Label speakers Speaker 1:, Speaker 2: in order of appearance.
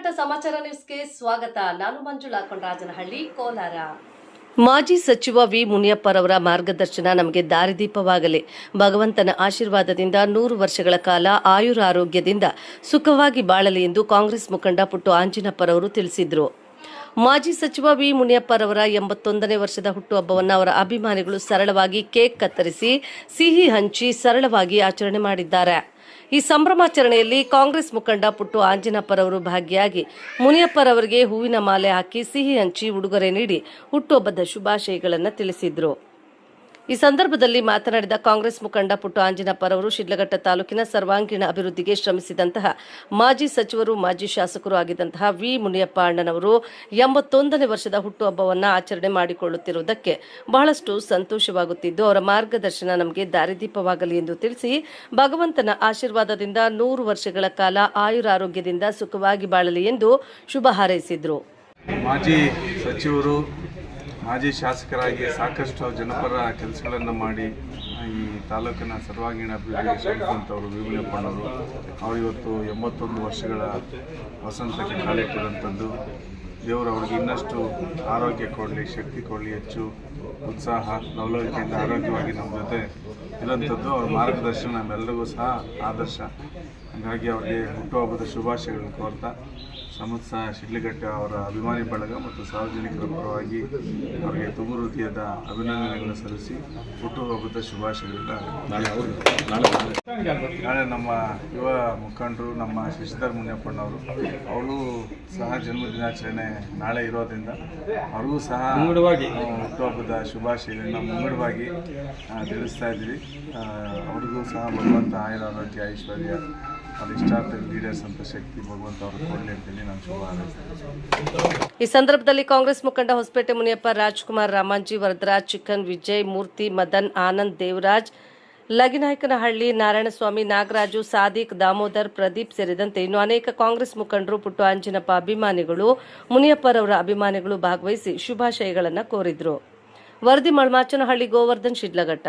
Speaker 1: ಶಿಡ್ಲಘಟ್ಟ ಸಮಾಚಾರ ನ್ಯೂಸ್ಗೆ ಸ್ವಾಗತ. ನಾನು ಮಂಜುಳಾ ಕೊಂಡರಾಜನಹಳ್ಳಿ, ಕೋಲಾರ. ಮಾಜಿ ಸಚಿವ ವಿ ಮುನಿಯಪ್ಪರವರ ಮಾರ್ಗದರ್ಶನ ನಮಗೆ ದಾರಿದೀಪವಾಗಲಿ. ಭಗವಂತನ ಆಶೀರ್ವಾದದಿಂದ 100 ವರ್ಷಗಳ ಕಾಲ ಆಯುರಾರೋಗ್ಯದಿಂದ ಸುಖವಾಗಿ ಬಾಳಲಿ ಎಂದು ಕಾಂಗ್ರೆಸ್ ಮುಖಂಡ ಪುಟ್ಟು ಆಂಜಿನಪ್ಪರವರು ತಿಳಿಸಿದರು. ಮಾಜಿ ಸಚಿವ ವಿ ಮುನಿಯಪ್ಪರವರ 81ನೇ ವರ್ಷದ ಹುಟ್ಟುಹಬ್ಬವನ್ನು ಅವರ ಅಭಿಮಾನಿಗಳು ಸರಳವಾಗಿ ಕೇಕ್ ಕತ್ತರಿಸಿ ಸಿಹಿ ಹಂಚಿ ಸರಳವಾಗಿ ಆಚರಣೆ ಮಾಡಿದ್ದಾರೆ. ಈ ಸಂಭ್ರಮಾಚರಣೆಯಲ್ಲಿ ಕಾಂಗ್ರೆಸ್ ಮುಖಂಡ ಪುಟ್ಟು ಆಂಜಿನಪ್ಪರವರು ಭಾಗಿಯಾಗಿ ಮುನಿಯಪ್ಪರವರಿಗೆ ಹೂವಿನ ಮಾಲೆ ಹಾಕಿ ಸಿಹಿ ಹಂಚಿ ಉಡುಗೊರೆ ನೀಡಿ ಹುಟ್ಟುಹಬ್ಬದ ಶುಭಾಶಯಗಳನ್ನು ತಿಳಿಸಿದರು. ಈ ಸಂದರ್ಭದಲ್ಲಿ ಮಾತನಾಡಿದ ಕಾಂಗ್ರೆಸ್ ಮುಖಂಡ ಪುಟ್ಟು ಆಂಜಿನಪ್ಪರವರು ಶಿಡ್ಲಘಟ್ಟ ತಾಲೂಕಿನ ಸರ್ವಾಂಗೀಣ ಅಭಿವೃದ್ಧಿಗೆ ಶ್ರಮಿಸಿದಂತಹ ಮಾಜಿ ಸಚಿವರು, ಮಾಜಿ ಶಾಸಕರು ಆಗಿದ್ದಂತಹ ವಿ ಮುನಿಯಪ್ಪ ಅಣ್ಣನವರು 81ನೇ ವರ್ಷದ ಹುಟ್ಟುಹಬ್ಬವನ್ನು ಆಚರಣೆ ಮಾಡಿಕೊಳ್ಳುತ್ತಿರುವುದಕ್ಕೆ ಬಹಳಷ್ಟು ಸಂತೋಷವಾಗುತ್ತಿದ್ದು, ಅವರ ಮಾರ್ಗದರ್ಶನ ನಮಗೆ ದಾರಿದೀಪವಾಗಲಿ ಎಂದು ತಿಳಿಸಿ, ಭಗವಂತನ ಆಶೀರ್ವಾದದಿಂದ 100 ವರ್ಷಗಳ ಕಾಲ ಆಯುರಾರೋಗ್ಯದಿಂದ ಸುಖವಾಗಿ ಬಾಳಲಿ ಎಂದು ಶುಭ ಹಾರೈಸಿದರು.
Speaker 2: ಮಾಜಿ ಸಚಿವರು, ಮಾಜಿ ಶಾಸಕರಾಗಿ ಸಾಕಷ್ಟು ಜನಪರ ಕೆಲಸಗಳನ್ನು ಮಾಡಿ ಈ ತಾಲೂಕಿನ ಸರ್ವಾಂಗೀಣ ಅಭಿವೃದ್ಧಿಗೆ ಶ್ರಮಿಸಿದಂಥವರು ವಿ ಮುನಿಯಪ್ಪನವರು. ಅವರು ಇವತ್ತು 81 ವರ್ಷಗಳ ವಸಂತಕ್ಕೆ ಕಾಲಿಟ್ಟಿರುವಂಥದ್ದು. ದೇವರು ಅವರಿಗೆ ಇನ್ನಷ್ಟು ಆರೋಗ್ಯ ಕೊಡಲಿ, ಶಕ್ತಿ ಕೊಡಲಿ, ಹೆಚ್ಚು ಉತ್ಸಾಹ ಲವಲವಿಕೆಯಿಂದ ಆರೋಗ್ಯವಾಗಿ ನಮ್ಮ ಜೊತೆ ಇರುವಂಥದ್ದು. ಅವರ ಮಾರ್ಗದರ್ಶನ ನಮ್ಮೆಲ್ಲರಿಗೂ ಸಹ ಆದರ್ಶ. ಹಾಗಾಗಿ ಅವರಿಗೆ ಹುಟ್ಟುಹಬ್ಬದ ಶುಭಾಶಯಗಳನ್ನು ಕೋರ್ತಾ ಸಮಸ್ತ ಶಿಡ್ಲಘಟ್ಟ ಅವರ ಅಭಿಮಾನಿ ಬಳಗ ಮತ್ತು ಸಾರ್ವಜನಿಕರ ಪರವಾಗಿ ಅವರಿಗೆ ತುಂಬ ಹೃದಯದ ಅಭಿನಂದನೆಗಳನ್ನು ಸಲ್ಲಿಸಿ ಹುಟ್ಟುಹಬ್ಬದ ಶುಭಾಶಯಗಳನ್ನ ನಾಳೆ ನಮ್ಮ ಯುವ ಮುಖಂಡರು ನಮ್ಮ ಶಶಿಧರ್ ಮುನಿಯಪ್ಪನವರು ಅವರು ಸಹ ಜನ್ಮದಿನಾಚರಣೆ ನಾಳೆ ಇರೋದ್ರಿಂದ ಅವ್ರಿಗೂ ಸಹ ಹುಟ್ಟುಹಬ್ಬದ ಶುಭಾಶಯಗಳನ್ನ ಮುಂಗಡವಾಗಿ ತಿಳಿಸ್ತಾ ಇದ್ದೀವಿ. ಅವ್ರಿಗೂ ಸಹ ಭಗವಂತ ಆಯುರಾರೋಗ್ಯ, ಐಶ್ವರ್ಯ, ಅಧಿಷ್ಠಾತ ಲೀಡರ್ಸ್ ಅಂತ ಶಕ್ತಿ ಭಗವಂತ ಅವರು ಕೊಡಲಿ ಅಂತೇಳಿ ನಾನು ಶುಭ ಹಾರೈಸ್ತೇನೆ.
Speaker 1: ಈ ಸಂದರ್ಭದಲ್ಲಿ ಕಾಂಗ್ರೆಸ್ ಮುಖಂಡ ಹೊಸಪೇಟೆ ಮುನಿಯಪ್ಪ, ರಾಜ್ಕುಮಾರ್, ರಾಮಾಂಜಿ, ವರದರಾಜ್, ಚಿಕ್ಕನ್, ವಿಜಯ್, ಮೂರ್ತಿ, ಮದನ್, ಆನಂದ್, ದೇವರಾಜ್, ಲಗಿನಾಯಕನಹಳ್ಳಿ, ನಾರಾಯಣಸ್ವಾಮಿ, ನಾಗರಾಜು, ಸಾದಿಕ್, ದಾಮೋದರ್, ಪ್ರದೀಪ್ ಸೇರಿದಂತೆ ಇನ್ನು ಅನೇಕ ಕಾಂಗ್ರೆಸ್ ಮುಖಂಡರು, ಪುಟ್ಟು ಆಂಜಿನಪ್ಪ ಅಭಿಮಾನಿಗಳು, ಮುನಿಯಪ್ಪರವರ ಅಭಿಮಾನಿಗಳು ಭಾಗವಹಿಸಿ ಶುಭಾಶಯಗಳನ್ನು ಕೋರಿದರು. ವರದಿ ಮಳಮಾಚನಹಳ್ಳಿ, ಗೋವರ್ಧನ್, ಶಿಡ್ಲಘಟ್ಟ.